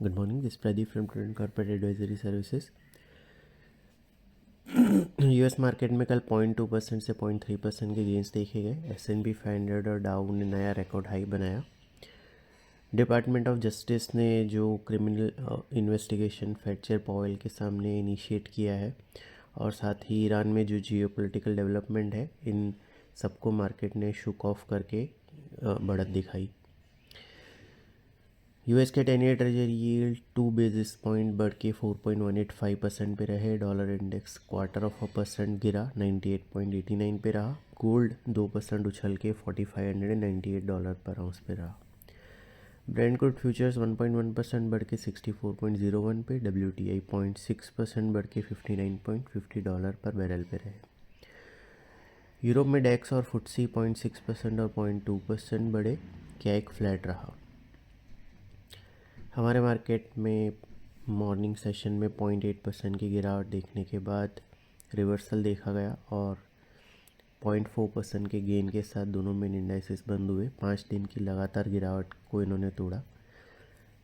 Good morning, this is Pradeep from Prudent Corporate Advisory Services. US market में कल 0.2% से 0.3% के गेंस देखे गए। S&P 500 और डाउ ने नया रिकॉर्ड हाई बनाया। डिपार्टमेंट ऑफ जस्टिस ने जो criminal investigation Fed chair Powell के सामने इनिशिएट किया है और साथ ही ईरान में जो जियोपॉलिटिकल डेवलपमेंट है, इन सबको मार्केट ने शुक ऑफ करके बढ़त दिखाई। यूएस के 10 year treasury yield 2 basis point बढ़ के 4.185% पे रहे। डॉलर इंडेक्स 0.25% गिरा, 98.89 पे रहा। गोल्ड 2% उछल के $4,598 पर आउंस पे रहा। ब्रेंट क्रूड फ्यूचर्स 1.1% बढ़ के 64.01 पे, WTI 0.6% बढ़ के $59.50 पर बैरल पे रहे। यूरोप में डेक्स और फुटसी 0.6% और 0.2% बढ़े, कैग फ्लैट रहा। हमारे मार्केट में मॉर्निंग सेशन में 0.8% की गिरावट देखने के बाद रिवर्सल देखा गया और 0.4% के गेन के साथ दोनों मेन इंडाइसेस बंद हुए। 5 दिन की लगातार गिरावट को इन्होंने तोड़ा।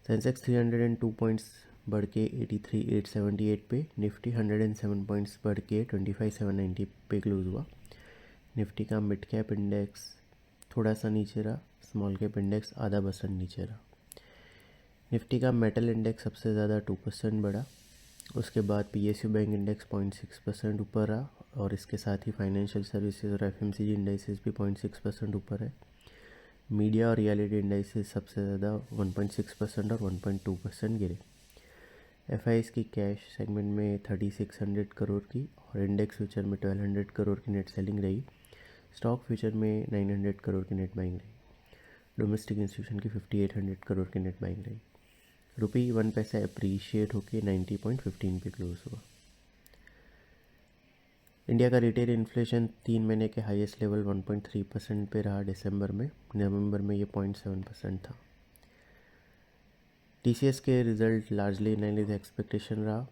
सेंसेक्स 302 पॉइंट्स बढ़ के 83,878 पे, निफ्टी 107 पॉइंट्स बढ़ के 25,790 पे क्लोज हुआ। निफ्टी का मिड कैप इंडेक्स थोड़ा सा नीचे रहा, स्मॉल कैप इंडेक्स 0.5% नीचे रहा। निफ्टी का मेटल इंडेक्स सबसे ज़्यादा 2% बढ़ा, उसके बाद PSU बैंक इंडेक्स 0.6% ऊपर रहा और इसके साथ ही फाइनेंशियल सर्विसेज और FMCG इंडाइसेस भी 0.6% ऊपर है। मीडिया और रियलिटी इंडाइसेस सबसे ज़्यादा 1.6% और 1.2% गिरे। FIs की कैश सेगमेंट में 3600 करोड़ की और इंडेक्स फ्यूचर में 1200 करोड़ की नेट सेलिंग रही। स्टॉक फ्यूचर में 900 करोड़ की नेट बाइंग रही। डोमेस्टिक इंस्टीट्यूशन की 5800 करोड़ की नेट बाइंग रही। रुपी 1 पैसा अप्रीशिएट होकर 90.15 पे क्लोज हुआ। इंडिया का रिटेल इन्फ्लेशन 3 महीने के हाईएस्ट लेवल 1.3% पे रहा दिसंबर में। नवंबर में ये 0.7% था। TCS के result largely in line with expectation रहा।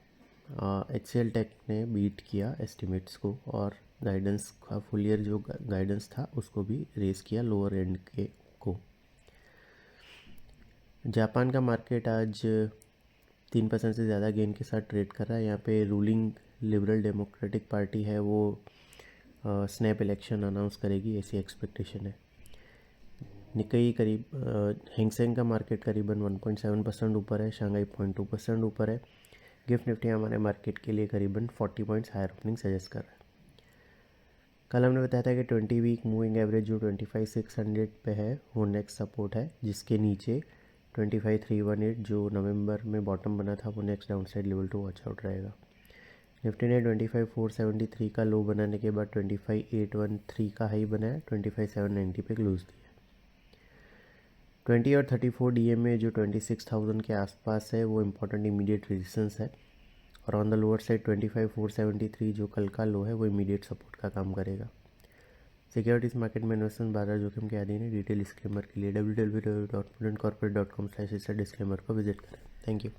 HCL टेक ने बीट किया एस्टिमेट्स को और गाइडेंस का फुल ईयर जो गाइडेंस था उसको भी रेस किया लोअर एंड के को। जापान का मार्केट आज 3% से ज़्यादा गेन के साथ ट्रेड कर रहा है। यहाँ पे रूलिंग लिबरल डेमोक्रेटिक पार्टी है, वो स्नैप इलेक्शन अनाउंस करेगी, ऐसी एक्सपेक्टेशन है। निक्केई करीब हैंगसेंग का मार्केट करीबन 1.7% ऊपर है, शंघाई 0.2% ऊपर है। गिफ्ट निफ्टी हमारे मार्केट के लिए करीबन 40 पॉइंट्स हायर ओपनिंग सजेस्ट कर रहा है। कल हमने बताया था कि 20 वीक मूविंग एवरेज जो 25,600 पे है वो नेक्स्ट सपोर्ट है, जिसके नीचे 25,318 जो नवंबर में बॉटम बना था वो next downside level to watch out रहेगा। निफ्टी ने 25,473 का लो बनाने के बाद 25,813 का हाई बनाया, 25,790 पे क्लोज दिया। 20 और 34 DMA जो 26,000 के आसपास है वो इम्पोर्टेंट इमीडिएट रेजिस्टेंस है और ऑन द लोअर साइड 25,473 जो कल का लो है वो इमीडिएट सपोर्ट का काम करेगा। सिक्योरिटीज़ मार्केट में इन्वेस्टमेंट बाजार जोखिम के अधीन है। डिटेल डिस्क्लेमर के लिए www.prudentcorporate.com/डिस्क्लेमर को विजिट करें। Thank you.